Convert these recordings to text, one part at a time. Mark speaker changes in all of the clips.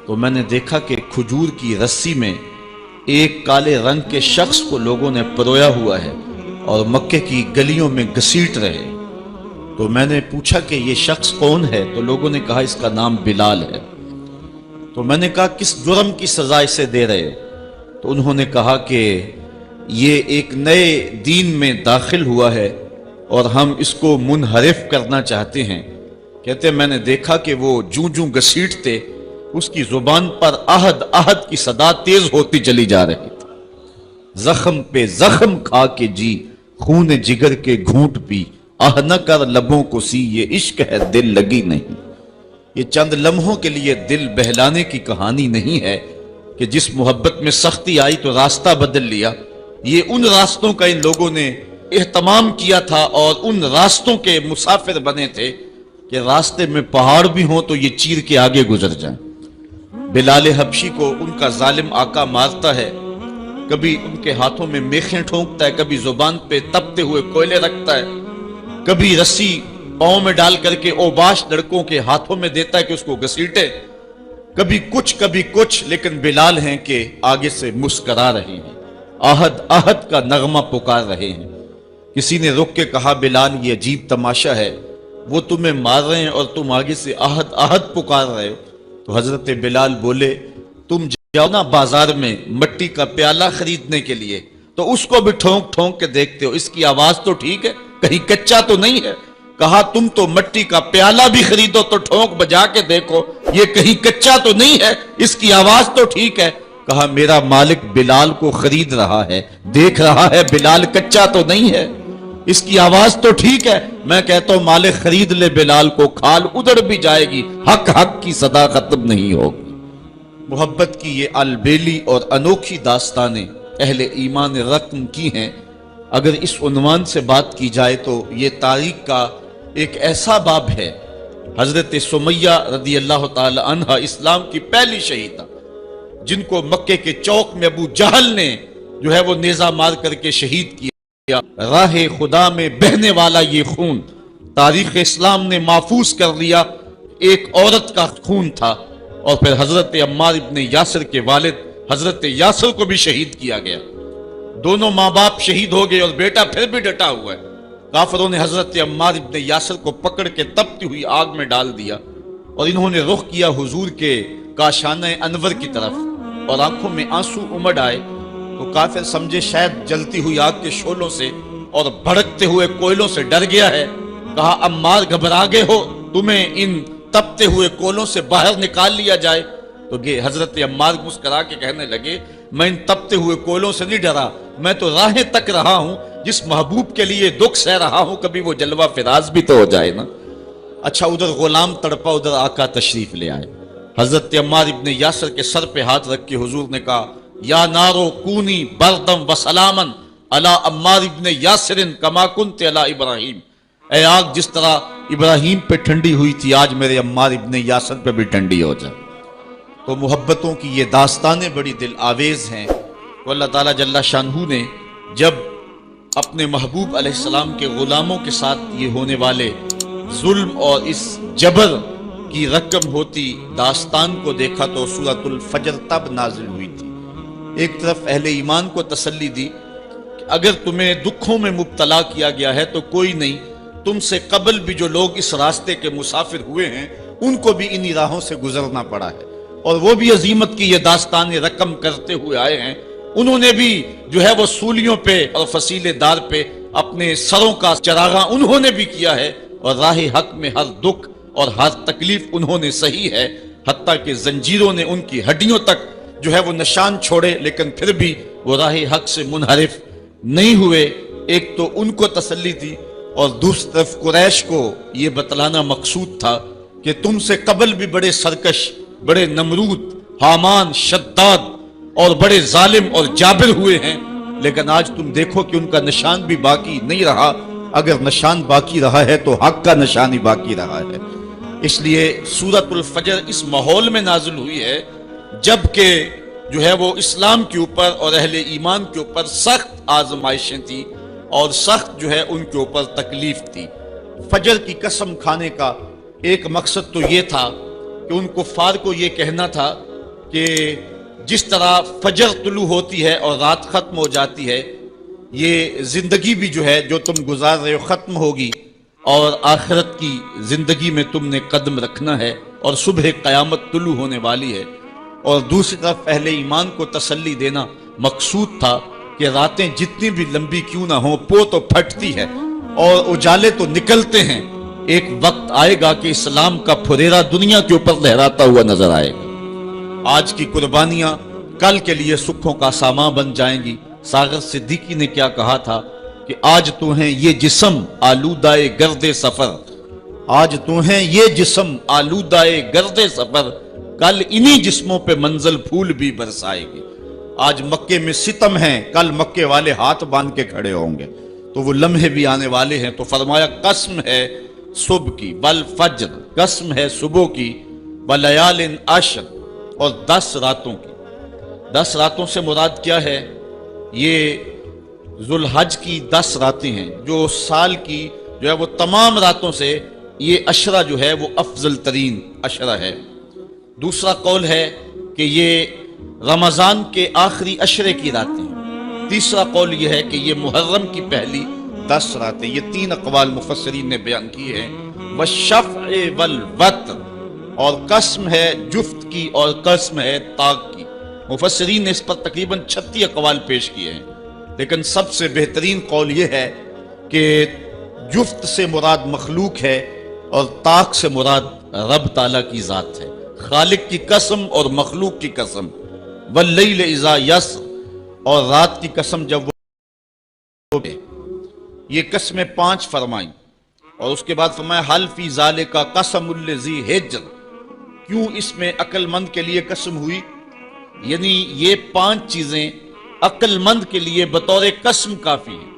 Speaker 1: تو میں نے دیکھا کہ کھجور کی رسی میں ایک کالے رنگ کے شخص کو لوگوں نے پرویا ہوا ہے اور مکے کی گلیوں میں گھسیٹ رہے۔ تو میں نے پوچھا کہ یہ شخص کون ہے؟ تو لوگوں نے کہا اس کا نام بلال ہے۔ تو میں نے کہا کس جرم کی سزا اسے دے رہے ہو؟ تو انہوں نے کہا کہ یہ ایک نئے دین میں داخل ہوا ہے اور ہم اس کو منحرف کرنا چاہتے ہیں۔ کہتے میں نے دیکھا کہ وہ جوں جوں گھسیٹتے اس کی زبان پر احد احد کی صدا تیز ہوتی چلی جا رہی تھی۔ زخم پہ زخم کھا کے جی، خون جگر کے گھونٹ پی، آہ نہ کر لبوں کو سی، یہ عشق ہے دل لگی نہیں۔ یہ چند لمحوں کے لیے دل بہلانے کی کہانی نہیں ہے کہ جس محبت میں سختی آئی تو راستہ بدل لیا۔ یہ ان راستوں کا ان لوگوں نے اہتمام کیا تھا اور ان راستوں کے مسافر بنے تھے کہ راستے میں پہاڑ بھی ہوں تو یہ چیر کے آگے گزر جائیں۔ بلال حبشی کو ان کا ظالم آقا مارتا ہے، کبھی ان کے ہاتھوں میں میخیں ٹھونکتا ہے، کبھی زبان پہ تپتے ہوئے کوئلے رکھتا ہے، کبھی رسی پاؤں میں ڈال کر کے اوباش لڑکوں کے ہاتھوں میں دیتا ہے کہ اس کو گھسیٹے، کبھی کچھ، لیکن بلال ہیں کہ آگے سے مسکرا رہے ہیں، آہد آہد کا نغمہ پکار رہے ہیں۔ کسی نے رک کے کہا بلال یہ عجیب تماشا ہے، وہ تمہیں مار رہے ہیں اور تم آگے سے آہد آہد پکار رہے ہو۔ تو حضرت بلال بولے تم جاؤ نا بازار میں مٹی کا پیالہ خریدنے کے لیے تو اس کو بھی ٹھونک ٹھونک کے دیکھتے ہو، اس کی آواز تو ٹھیک ہے، کہیں کچا تو نہیں ہے؟ کہا تم تو مٹی کا پیالہ بھی خریدو تو ٹھونک بجا کے دیکھو، یہ کہیں کچا تو نہیں ہے، اس کی آواز تو ٹھیک ہے۔ کہا میرا مالک بلال کو خرید رہا ہے، دیکھ رہا ہے بلال کچا تو نہیں ہے، اس کی آواز تو ٹھیک ہے۔ میں کہتا ہوں مالک خرید لے بلال کو، کھال ادھر بھی جائے گی، حق حق کی صدا ختم نہیں ہوگی۔ محبت کی یہ البیلی اور انوکھی داستانیں اہل ایمان رقم کی ہیں۔ اگر اس عنوان سے بات کی جائے تو یہ تاریخ کا ایک ایسا باب ہے۔ حضرت سمیہ رضی اللہ تعالی عنہ اسلام کی پہلی شہیدہ، جن کو مکے کے چوک میں ابو جہل نے جو ہے وہ نیزہ مار کر کے شہید کیا۔ راہ خدا میں بہنے والا یہ خون تاریخ اسلام نے محفوظ کر لیا، ایک عورت کا خون تھا۔ اور پھر حضرت عمار ابن یاسر کے والد حضرت یاسر کو بھی شہید کیا گیا، دونوں ماں باپ شہید ہو گئے اور بیٹا پھر بھی ڈٹا ہوا ہے۔ کافروں نے حضرت عمار ابن یاسر کو پکڑ کے تپتی ہوئی آگ میں ڈال دیا اور انہوں نے رخ کیا حضور کے کاشانہ انور کی طرف اور آنکھوں میں آنسو امڈ آئے تو کافر سمجھے شاید جلتی ہوئی آگ کے شعلوں سے اور بھڑکتے ہوئے کوئلوں سے ڈر گیا ہے۔ کہا عمار گھبرا گئے ہو، تمہیں ان تپتے ہوئے کولوں سے باہر نکال لیا جائے؟ تو حضرت عمار مسکرا کے کہنے لگے میں ان تپتے ہوئے کولوں سے نہیں ڈرا، میں تو راہیں تک رہا ہوں، جس محبوب کے لیے دکھ سہ رہا ہوں کبھی وہ جلوہ فراز بھی تو ہو جائے نا۔ اچھا ادھر غلام تڑپا، ادھر آقا تشریف لے آئے۔ حضرت عمار ابن یاسر کے سر پہ ہاتھ رکھ کے حضور نے کہا یا نارو کونی بردم و سلامن علی عمار ابن یاسر کما کنت علی ابراہیم، اے آگ جس طرح ابراہیم پہ ٹھنڈی ہوئی تھی آج میرے عمار ابن یاسر پہ بھی ٹھنڈی ہو جائے۔ تو محبتوں کی یہ داستانیں بڑی دل آویز ہیں۔ تو اللہ تعالیٰ جل شانہ نے جب اپنے محبوب علیہ السلام کے غلاموں کے ساتھ یہ ہونے والے ظلم اور اس جبر کی رقم ہوتی داستان کو دیکھا تو سورۃ الفجر تب نازل ہوئی تھی۔ ایک طرف اہل ایمان کو تسلی دی کہ اگر تمہیں دکھوں میں مبتلا کیا گیا ہے تو کوئی نہیں، تم سے قبل بھی جو لوگ اس راستے کے مسافر ہوئے ہیں ان کو بھی انہی راہوں سے گزرنا پڑا ہے اور وہ بھی عظیمت کی یہ داستانیں رقم کرتے ہوئے آئے ہیں۔ انہوں نے بھی جو ہے وہ سولیوں پہ اور فصیلے دار پہ اپنے سروں کا چراغاں انہوں نے بھی کیا ہے اور راہ حق میں ہر دکھ اور ہر تکلیف انہوں نے سہی ہے، حتیٰ کہ زنجیروں نے ان کی ہڈیوں تک جو ہے وہ نشان چھوڑے لیکن پھر بھی وہ راہ حق سے منحرف نہیں ہوئے۔ ایک تو ان کو تسلی دی اور دوسری طرف قریش کو یہ بتلانا مقصود تھا کہ تم سے قبل بھی بڑے سرکش، بڑے نمرود، حامان، شداد اور بڑے ظالم اور جابر ہوئے ہیں، لیکن آج تم دیکھو کہ ان کا نشان بھی باقی نہیں رہا۔ اگر نشان باقی رہا ہے تو حق کا نشان ہی باقی رہا ہے۔ اس لیے سورۃ الفجر اس ماحول میں نازل ہوئی ہے جبکہ جو ہے وہ اسلام کے اوپر اور اہل ایمان کے اوپر سخت آزمائشیں تھیں اور سخت جو ہے ان کے اوپر تکلیف تھی۔ فجر کی قسم کھانے کا ایک مقصد تو یہ تھا کہ ان کفار کو یہ کہنا تھا کہ جس طرح فجر طلوع ہوتی ہے اور رات ختم ہو جاتی ہے، یہ زندگی بھی جو ہے جو تم گزار رہے ہو ختم ہوگی، اور آخرت کی زندگی میں تم نے قدم رکھنا ہے اور صبح قیامت طلوع ہونے والی ہے۔ اور دوسری طرف اہل ایمان کو تسلی دینا مقصود تھا کہ راتیں جتنی بھی لمبی کیوں نہ ہوں، پو تو پھٹتی ہے اور اجالے تو نکلتے ہیں، ایک وقت آئے گا کہ اسلام کا پھریرا دنیا کے اوپر لہراتا ہوا نظر آئے گا۔ آج کی قربانیاں کل کے لیے سکھوں کا سامان بن جائیں گی۔ ساغر صدیقی نے کیا کہا تھا کہ آج تو ہیں یہ جسم آلودہ گرد سفر، آج تو ہیں یہ جسم آلودہ گرد سفر، کل انہی جسموں پہ منزل پھول بھی برسائے گی۔ آج مکے میں ستم ہیں، کل مکے والے ہاتھ باندھ کے کھڑے ہوں گے، تو وہ لمحے بھی آنے والے ہیں۔ تو فرمایا قسم ہے صبح کی بالفجر، قسم ہے صبح کی، بلیال عشر، اور 10 راتوں کی۔ 10 راتوں سے مراد کیا ہے؟ یہ ذوالحج کی 10 راتیں ہیں، جو سال کی جو ہے وہ تمام راتوں سے یہ عشرہ جو ہے وہ افضل ترین عشرہ ہے۔ دوسرا قول ہے کہ یہ رمضان کے آخری عشرے کی راتیں ہیں۔ تیسرا قول یہ ہے کہ یہ محرم کی پہلی 10 راتیں۔ یہ 3 اقوال مفسرین نے بیان کیے ہیں۔ والشفع والوتر، اور قسم ہے جفت کی اور قسم ہے طاق کی۔ مفسرین نے اس پر تقریباً 36 اقوال پیش کیے ہیں، لیکن سب سے بہترین قول یہ ہے کہ جفت سے مراد مخلوق ہے اور طاق سے مراد رب تعالیٰ کی ذات ہے۔ خالق کی قسم اور مخلوق کی قسم۔ واللیل اذا یسر، اور رات کی قسم جب وہ، یہ قسمیں 5 فرمائیں، اور اس کے بعد فرمایا حل فی ذالک قسم الذی حجر، کیوں اس میں عقل مند کے لیے قسم ہوئی؟ یعنی یہ 5 چیزیں عقل مند کے لیے بطور قسم کافی ہیں،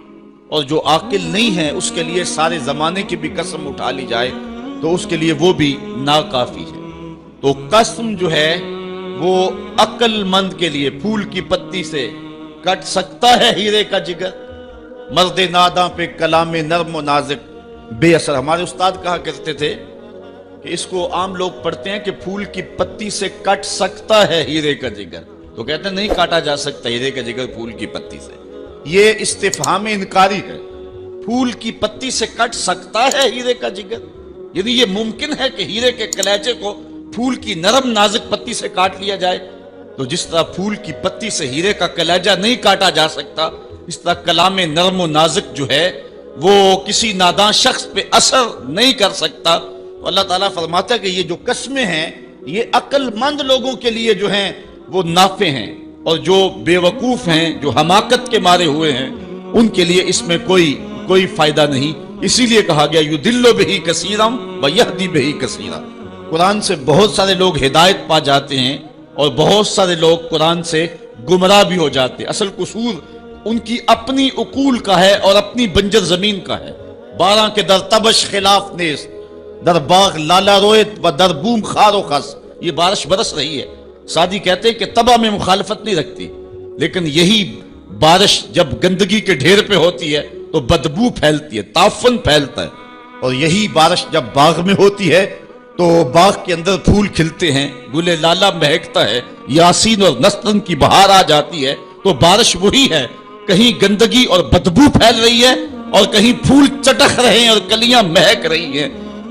Speaker 1: اور جو عاقل نہیں ہے اس کے لیے سارے زمانے کی بھی قسم اٹھا لی جائے تو اس کے لیے وہ بھی ناکافی ہے۔ تو قسم جو ہے وہ عقل مند کے لیے، پھول کی پتی سے کٹ سکتا ہے ہیرے کا جگر، مرد ناداں پہ کلام نرم و نازک بے اثر۔ ہمارے استاد کہا کرتے تھے کہ اس کو عام لوگ پڑھتے ہیں کہ پھول کی پتی سے کٹ سکتا ہے ہیرے کا جگر، تو کہتے ہیں نہیں کاٹا جا سکتا ہیرے کا جگر پھول کی پتی سے۔ یہ استفہام انکاری ہے۔ پھول کی پتی سے کٹ سکتا ہے ہیرے کا جگر، یعنی یہ ممکن ہے کہ ہیرے کے کلیجے کو پھول کی نرم نازک پتی سے کاٹ لیا جائے؟ تو جس طرح پھول کی پتی سے ہیرے کا کلیجہ نہیں کاٹا جا سکتا، اس طرح کلام نرم و نازک جو ہے وہ کسی نادان شخص پہ اثر نہیں کر سکتا۔ اللہ تعالیٰ فرماتا ہے کہ یہ جو قسمیں ہیں یہ عقل مند لوگوں کے لیے جو ہیں وہ نافع ہیں، اور جو بے وقوف ہیں، جو حماقت کے مارے ہوئے ہیں، ان کے لیے اس میں کوئی فائدہ نہیں۔ اسی لیے کہا گیا یُضِلُّ بِهِ کثیرا وَیَہْدِی بِهِ کثیرا۔ قرآن سے بہت سارے لوگ ہدایت پا جاتے ہیں اور بہت سارے لوگ قرآن سے گمراہ بھی ہو جاتے ہیں۔ اصل قصور ان کی اپنی عقول کا ہے اور اپنی بنجر زمین کا ہے۔ 12 کے در تبش خلاف نیست، در باغ لالا رویت و در بوم خار و خس، یہ بارش برس رہی ہے۔ سعدی کہتے ہیں کہ تباہ میں مخالفت نہیں رکھتی، لیکن یہی بارش جب گندگی کے ڈھیر پہ ہوتی ہے تو بدبو پھیلتی ہے، تعفن پھیلتا ہے، اور یہی بارش جب باغ میں ہوتی ہے تو باغ کے اندر پھول کھلتے ہیں، گلے لالا مہکتا ہے، یاسین اور نسترن کی بہار آ جاتی ہے، تو بارش وہی ہے۔ کہیں گندگی اور بدبو پھیل رہی ہے اور کہیں پھول چٹک رہے ہیں اور کلیاں مہک رہی ہیں۔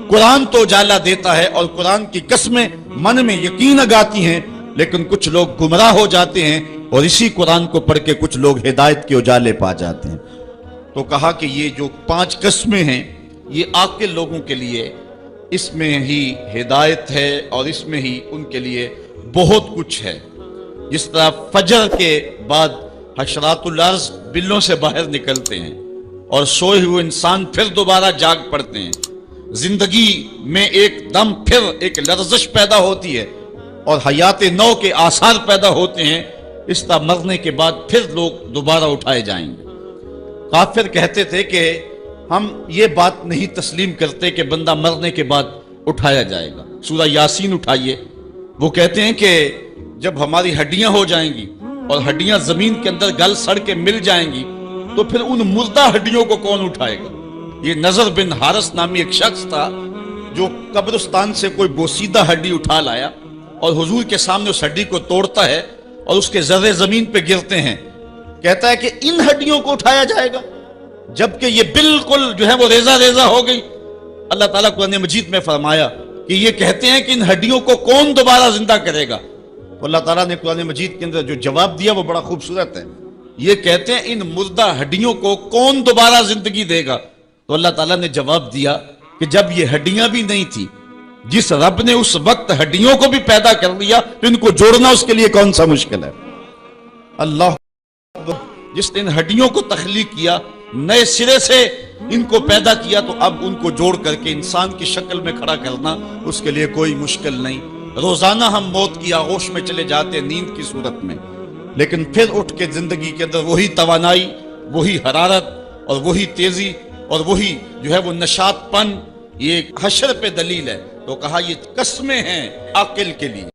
Speaker 1: قرآن تو اجالا دیتا ہے اور قرآن کی قسمیں من میں یقین اگاتی ہیں، لیکن کچھ لوگ گمراہ ہو جاتے ہیں اور اسی قرآن کو پڑھ کے کچھ لوگ ہدایت کے اجالے پا جاتے ہیں۔ تو کہا کہ یہ جو 5 قسمیں ہیں یہ عاقل لوگوں کے لیے اس میں ہی ہدایت ہے اور اس میں ہی ان کے لیے بہت کچھ ہے۔ جس طرح فجر کے بعد حشرات الارض بلوں سے باہر نکلتے ہیں اور سوئے ہوئے انسان پھر دوبارہ جاگ پڑتے ہیں، زندگی میں ایک دم پھر ایک لرزش پیدا ہوتی ہے اور حیات نو کے آثار پیدا ہوتے ہیں، اس طرح مرنے کے بعد پھر لوگ دوبارہ اٹھائے جائیں گے۔ کافر کہتے تھے کہ ہم یہ بات نہیں تسلیم کرتے کہ بندہ مرنے کے بعد اٹھایا جائے گا۔ سورہ یاسین اٹھائیے، وہ کہتے ہیں کہ جب ہماری ہڈیاں ہو جائیں گی اور ہڈیاں زمین کے اندر گل سڑ کے مل جائیں گی تو پھر ان مردہ ہڈیوں کو کون اٹھائے گا؟ یہ نظر بن حارث نامی ایک شخص تھا جو قبرستان سے کوئی بوسیدہ ہڈی اٹھا لایا اور حضور کے سامنے اس ہڈی کو توڑتا ہے اور اس کے ذرے زمین پہ گرتے ہیں. کہتا ہے کہ ان ہڈیوں کو اٹھایا جائے گا جبکہ یہ بالکل جو ہے وہ ریزہ ریزہ ہو گئی. اللہ تعالیٰ قرآن مجید میں فرمایا کہ یہ کہتے ہیں کہ ان ہڈیوں کو کون دوبارہ زندہ کرے گا. تو اللہ تعالیٰ نے قرآن مجید کے اندر جو جواب دیا وہ بڑا خوبصورت ہے. یہ کہتے ہیں ان مردہ ہڈیوں کو کون دوبارہ زندگی دے گا. تو اللہ تعالیٰ نے جواب دیا کہ جب یہ ہڈیاں بھی نہیں تھی، جس رب نے اس وقت ہڈیوں کو بھی پیدا کر لیا تو ان کو جوڑنا اس کے لیے کون سا مشکل ہے. اللہ جس نے ان ہڈیوں کو تخلیق کیا، نئے سرے سے ان کو پیدا کیا، تو اب ان کو جوڑ کر کے انسان کی شکل میں کھڑا کرنا اس کے لیے کوئی مشکل نہیں. روزانہ ہم موت کی آغوش میں چلے جاتے نیند کی صورت میں، لیکن پھر اٹھ کے زندگی کے اندر وہی توانائی، وہی حرارت اور وہی تیزی اور وہی جو ہے وہ نشاط پن، یہ حشر پہ دلیل ہے. تو کہا یہ قسمیں ہیں عاقل کے لیے.